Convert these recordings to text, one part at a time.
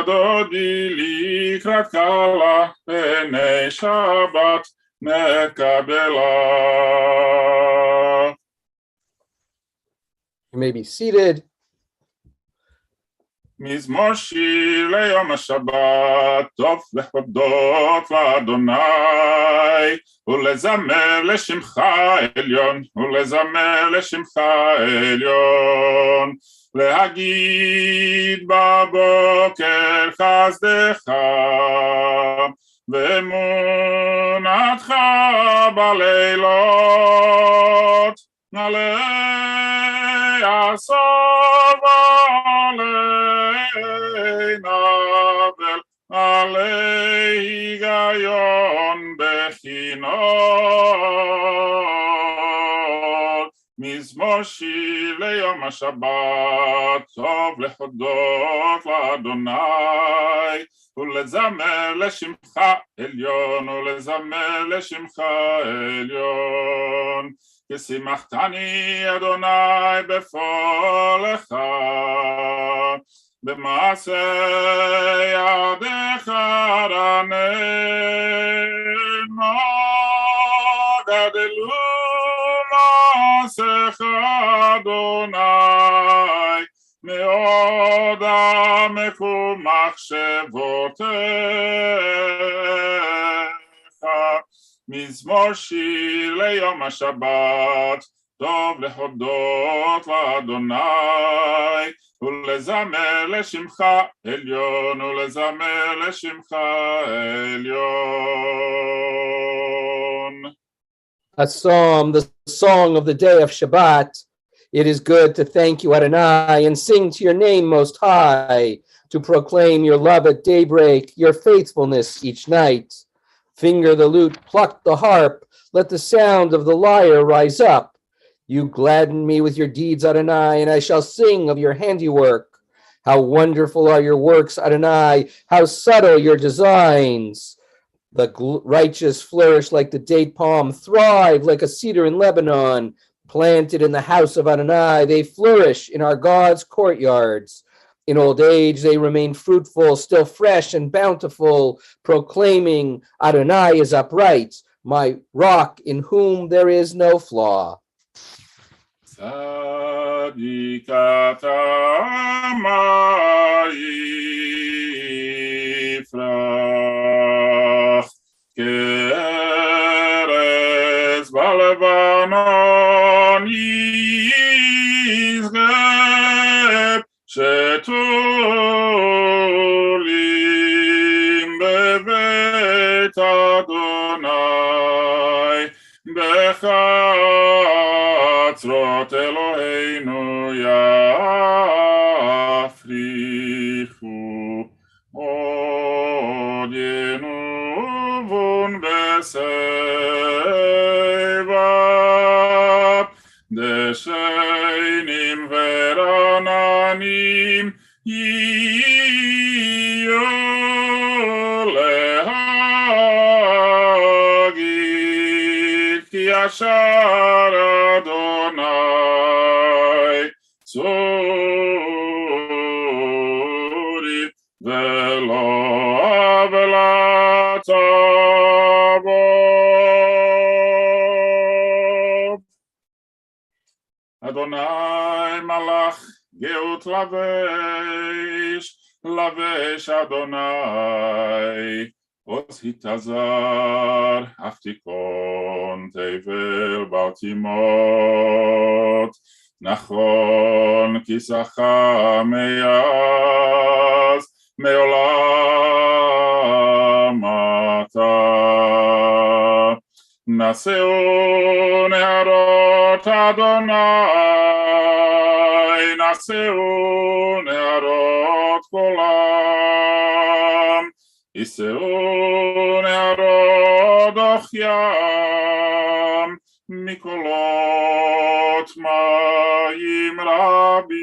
דודי לקראת קלה פני שבת נקבלה. You may be seated. מזמור שיר ליום השבת, טוב להודות לאדוני, ולזמר לשמך עליון, ולזמר לשמך עליון, להגיד בבוקר חסדך, ואמונתך בלילות, עלי עשור ועלי נבל, עלי היגיון בכינור. מזמור שיר ליום השבת, טוב להודות לאדוני, ולזמר לשמך עליון, ולזמר לשמך עליון. כי שימחתני אדוני בפועלך, במעשה ידיך רננה, גדלו מעשיך אדוני, מאוד עמקו מחשבותיך. מזמור שיר ליום השבת, טוב להודות לאדוני, ולזמר לשמך עליון, ולזמר לשמך עליון. A psalm, the song of the day of Shabbat. It is good to thank you, Adonai, and sing to your name most high, to proclaim your love at daybreak, your faithfulness each night. Finger the lute, pluck the harp, let the sound of the lyre rise up. You gladden me with your deeds, Adonai, and I shall sing of your handiwork. How wonderful are your works, Adonai, how subtle your designs. The righteous flourish like the date palm, thrive like a cedar in Lebanon. Planted in the house of Adonai, they flourish in our God's courtyards. In old age, they remain fruitful, still fresh and bountiful, proclaiming, Adonai is upright, my rock in whom there is no flaw. Tzadik ata ma yifrach, keres balevanon yizgeb, שתולים בבית אדוני, בחצרות אלוהינו יפריחו, עוד ינובון בשיבה, דשנים ורעננים יהיו להגיד, כי ישר אדוני צורי, ולא עוולה תבוא. אדוני מלך גאות לבש, לבש אדוני, עוז התעזר, אף תיכון תבל בל תימות, נכון כיסך מאז, מעולם אתה. נשאו נהרות אדוני, נשאו נהרות כולם, יישאו נהרות דוח ים, מקולות מים רבים,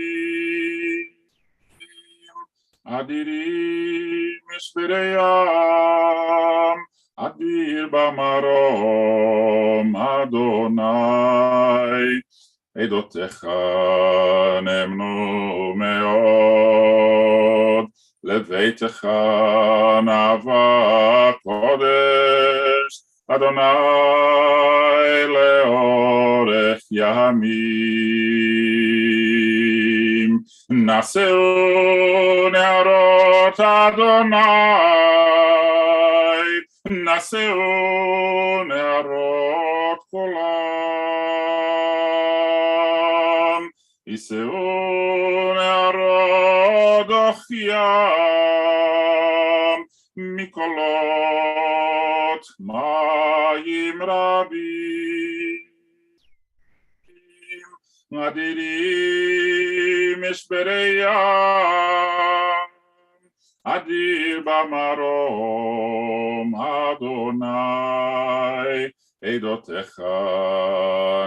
אדירים משברי ים, אדיר במרום אדוני. עדותיך נאמנו מאוד, לביתך נאווה קודש, אדוני לאורך ימים. נשאו נהרות אדוני, נשאו נהרות כולם, יישאו נהרות דוחיים, מקולות מים רבים. אדירים משברי ים, אדיר במרום אדוני, עדותיך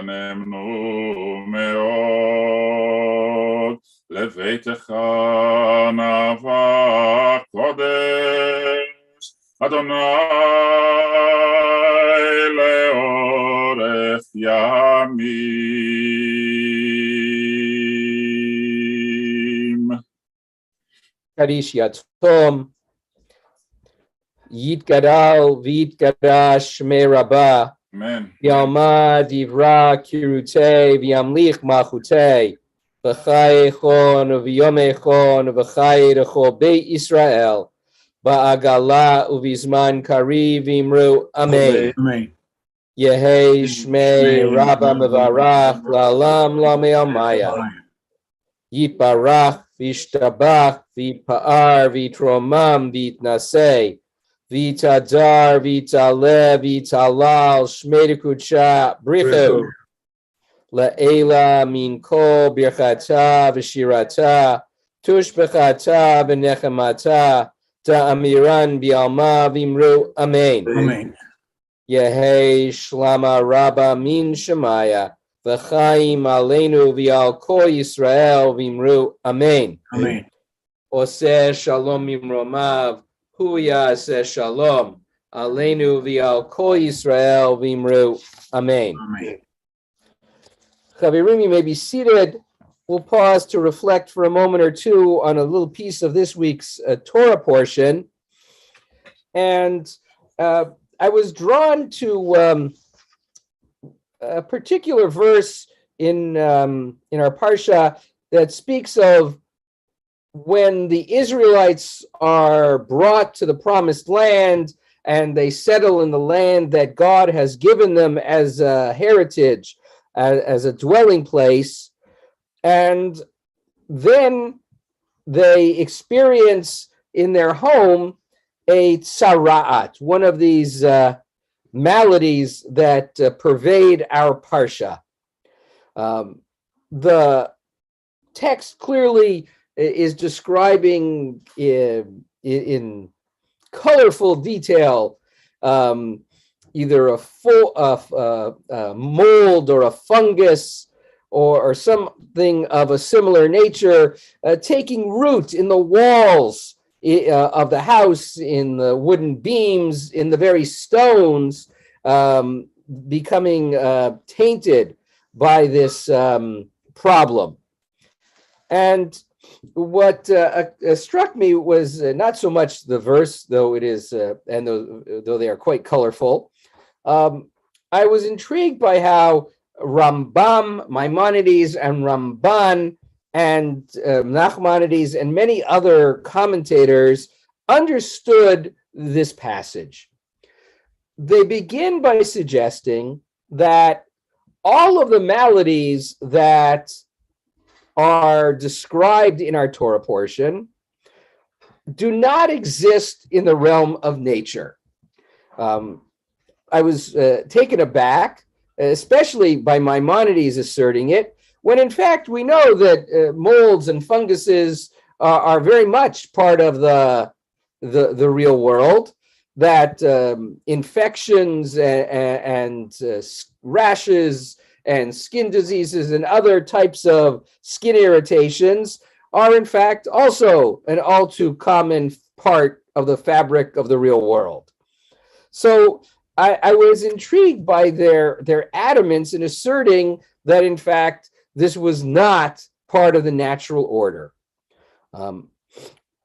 נאמנו מאוד, לביתך נאווה קודש, אדוני לאורך ימים. קדיש יתום, יתגדל ויתקדש שמי רבה, אמן. יעמד דברה קירותי וימליך מלכותי, בחייכון וביומייכון ובחיי לכל בית ישראל, בעגלה ובזמן קריב אמרו אמן. יהי שמי רבה מברך לעולם לעולמיה. יתברך וישתבח ויתפאר ויתרומם ויתנשא ויתהדר ויתעלה ויתהלל שמי דקודשה בריחו לעילה מן כל ברכתה ושירתה תושבחתה ונחמתה תאמירן בעלמא ואמרו אמן. יהי שלמה רבה מן שמיה וחיים עלינו ועל כל ישראל ואמרו אמן. עושה שלום ממרומיו, הוא יעשה שלום עלינו ועל כל ישראל ואמרו amen. Chavirim, you may be seated. We'll pause to reflect for a moment or two on a little piece of this week's Torah portion. And I was drawn to a particular verse in our parsha that speaks of when the Israelites are brought to the promised land and they settle in the land that God has given them as a heritage, as a dwelling place, and then they experience in their home a tzara'at, one of these maladies that pervade our parsha. The text clearly is describing in colorful detail either a mold or a fungus or something of a similar nature taking root in the walls of the house, in the wooden beams, in the very stones, becoming tainted by this problem. And what struck me was not so much the verse, though it is, and though they are quite colorful. I was intrigued by how Rambam, Maimonides, and Ramban, and Nachmanides, and many other commentators understood this passage. They begin by suggesting that all of the maladies that are described in our Torah portion do not exist in the realm of nature. I was taken aback, especially by Maimonides asserting it, when in fact we know that molds and funguses are very much part of the real world, that infections and rashes and skin diseases and other types of skin irritations are in fact also an all too common part of the fabric of the real world. So I was intrigued by their adamance in asserting that in fact this was not part of the natural order.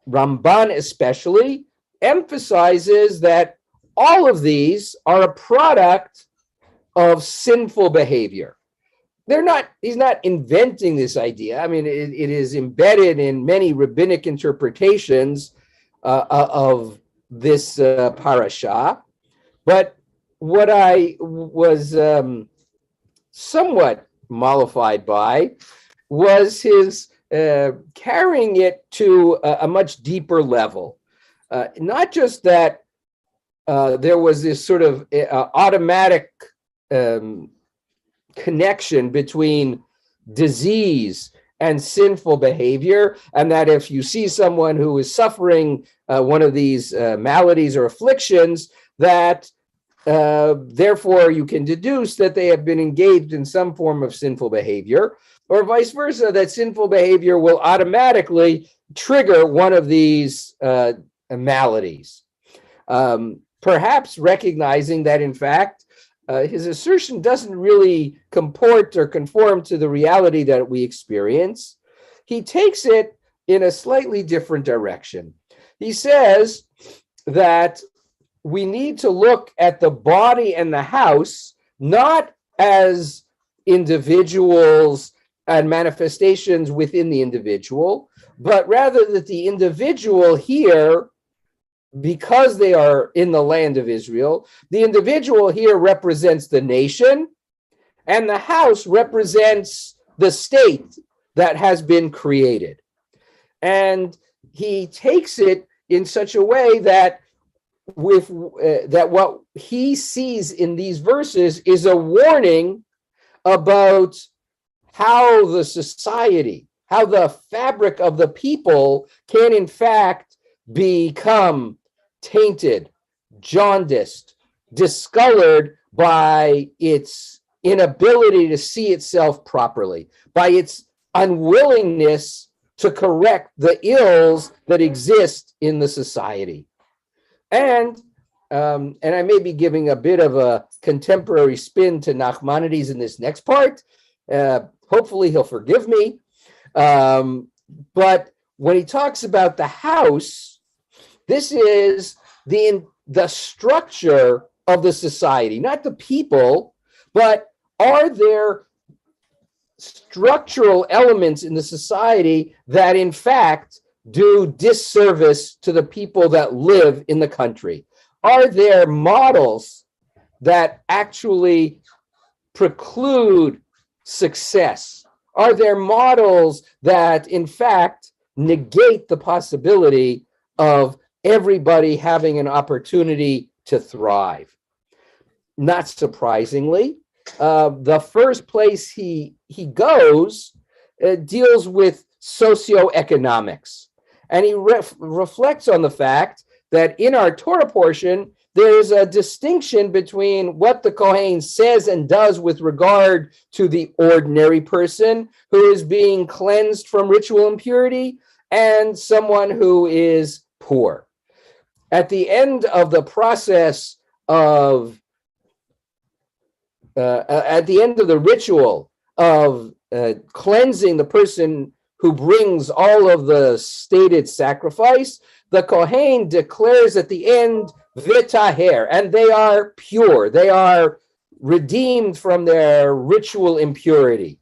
Ramban especially emphasizes that all of these are a product of sinful behavior. He's not inventing this idea. I mean, it is embedded in many rabbinic interpretations of this parasha. But what I was somewhat mollified by was his carrying it to a much deeper level. Not just that there was this sort of automatic connection between disease and sinful behavior, and that if you see someone who is suffering one of these maladies or afflictions, that therefore you can deduce that they have been engaged in some form of sinful behavior, or vice versa, that sinful behavior will automatically trigger one of these maladies. Perhaps recognizing that, in fact, his assertion doesn't really comport or conform to the reality that we experience. He takes it in a slightly different direction. He says that we need to look at the body and the house not as individuals and manifestations within the individual, but rather that the individual here, because they are in the land of Israel, the individual here represents the nation, and the house represents the state that has been created. And he takes it in such a way that that what he sees in these verses is a warning about how the society, how the fabric of the people can in fact become tainted, jaundiced, discolored by its inability to see itself properly, by its unwillingness to correct the ills that exist in the society. And I may be giving a bit of a contemporary spin to Nachmanides in this next part. Hopefully he'll forgive me. But when he talks about the house, this is the structure of the society, not the people, but are there structural elements in the society that in fact do disservice to the people that live in the country? Are there models that actually preclude success? Are there models that in fact negate the possibility of everybody having an opportunity to thrive? Not surprisingly, the first place he goes deals with socioeconomics. And he reflects on the fact that in our Torah portion, there's a distinction between what the Kohen says and does with regard to the ordinary person who is being cleansed from ritual impurity and someone who is poor. At the end of the process of, at the end of the ritual of cleansing the person who brings all of the stated sacrifice, the Kohen declares at the end, vitaher, and they are pure. They are redeemed from their ritual impurity.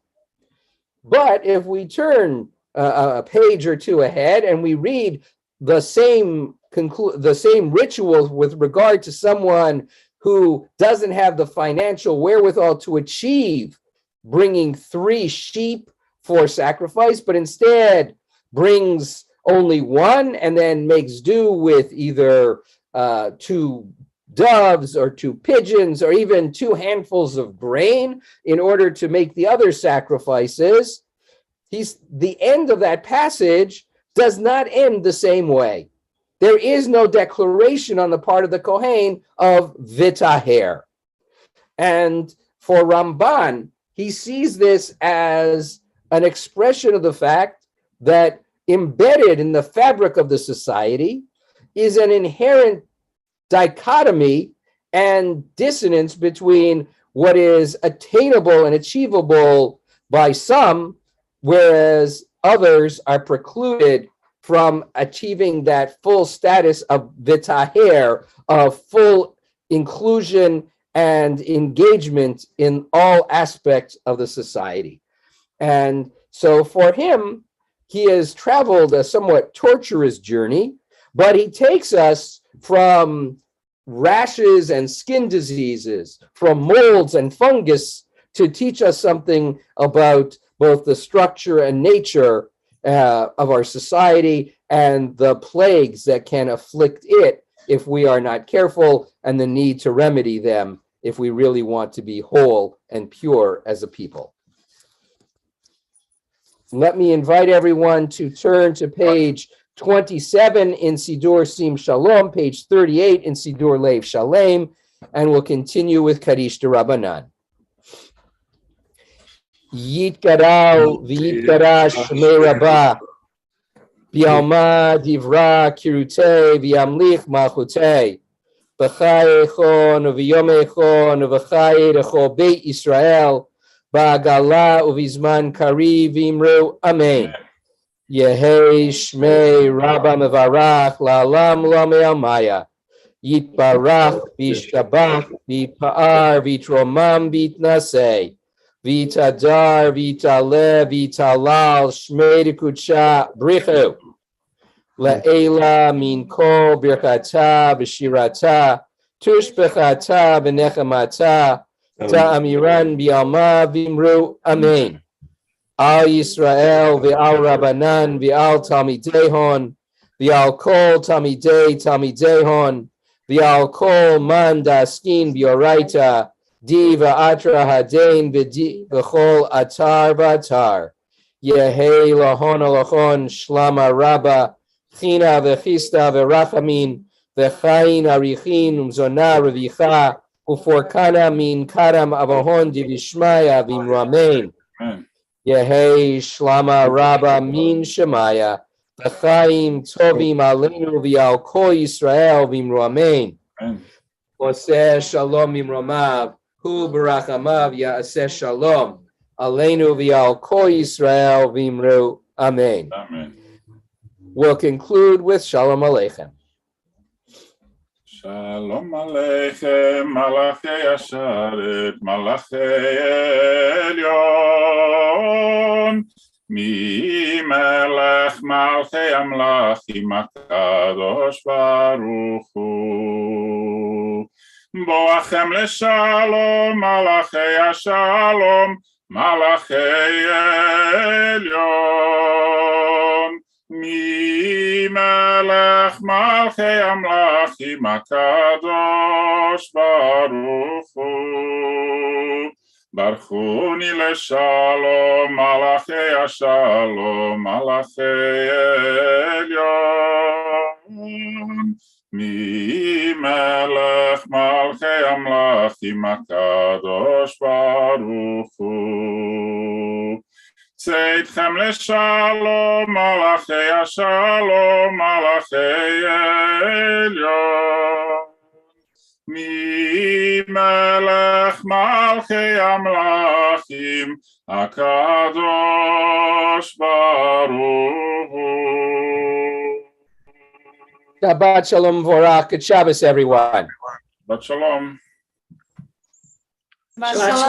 But if we turn a page or two ahead and we read the same ritual with regard to someone who doesn't have the financial wherewithal to achieve bringing 3 sheep for sacrifice, but instead brings only 1 and then makes do with either 2 doves or 2 pigeons or even 2 handfuls of grain in order to make the other sacrifices, the end of that passage does not end the same way. There is no declaration on the part of the Kohen of vitaher. And for Ramban, he sees this as an expression of the fact that embedded in the fabric of the society is an inherent dichotomy and dissonance between what is attainable and achievable by some, whereas others are precluded from achieving that full status of v'taher, of full inclusion and engagement in all aspects of the society. And so for him, he has traveled a somewhat torturous journey, but he takes us from rashes and skin diseases, from molds and fungus, to teach us something about both the structure and nature of our society and the plagues that can afflict it if we are not careful, and the need to remedy them if we really want to be whole and pure as a people. Let me invite everyone to turn to page 27 in Sidur Sim Shalom, page 38 in Sidur Lev Shalem, and we'll continue with Kaddish D'Rabbanan. Yitkarau v'yitkara Shmei Rabbah, B'alma divra kirutei v'yamlich malchutei, B'chai echon v'yom echon v'chai echol Beit Israel, Ba'agala uvizman kari v'imru amen. Yehei Shmei Rabba Mevarach La'alam Lamei Maya. Yitbarach v'yishtabach v'yitpa'ar v'yitromam v'yitnaseh v'yitadar v'yitaleh v'yitalal Shmei Dekudsha Brichu La'ela min kol birchata b'shirata tushbechata b'nechamata ta'amiran b'alma v'imru amen. Al Yisrael v'al Rabbanan v'al Talmidehon v'al kol Talmidehon v'al kol man daskin b'oraita di v'atra hadein v'di v'chol atar v'atar yehei lahon alachon shlama rabba china v'chista v'rachamin v'chayin arichin umzona revicha uforkana min karam avahon divishmaya v'imramein. Yehei Shlama Rabba Min Shemaya, V'chaim Tovim Aleinu V'al Kol Yisrael V'imru Amen. Oseh Shalom Imromav, Hu Barachamav Ya'aseh Shalom, Aleinu V'al Kol Yisrael V'imru Amen. We'll conclude with Shalom Aleichem. Shalom Aleichem, Malachei Asharet, Malachei Elyon, Mi Melech Malchei Amlachim HaKadosh Baruch Hu. Boachem LeShalom, Malachei Ashalom, Malachei Elyon, Mi Melech Malchei Amlachim HaKadosh Baruch Hu. Barchuni LeShalom, Malachei Ashalom, Malachei Elyon. Mi Melech Malchei Amlachim HaKadosh Baruch Hu. Tzedchem LeShalom, Malachei Ashalom, Malachei Elyon. Mi Melech Malchei Amlachim HaKadosh Baruch Hu. Shabbat Shalom Vorach. Good Shabbos, everyone. Shabbat Shalom. Shalom.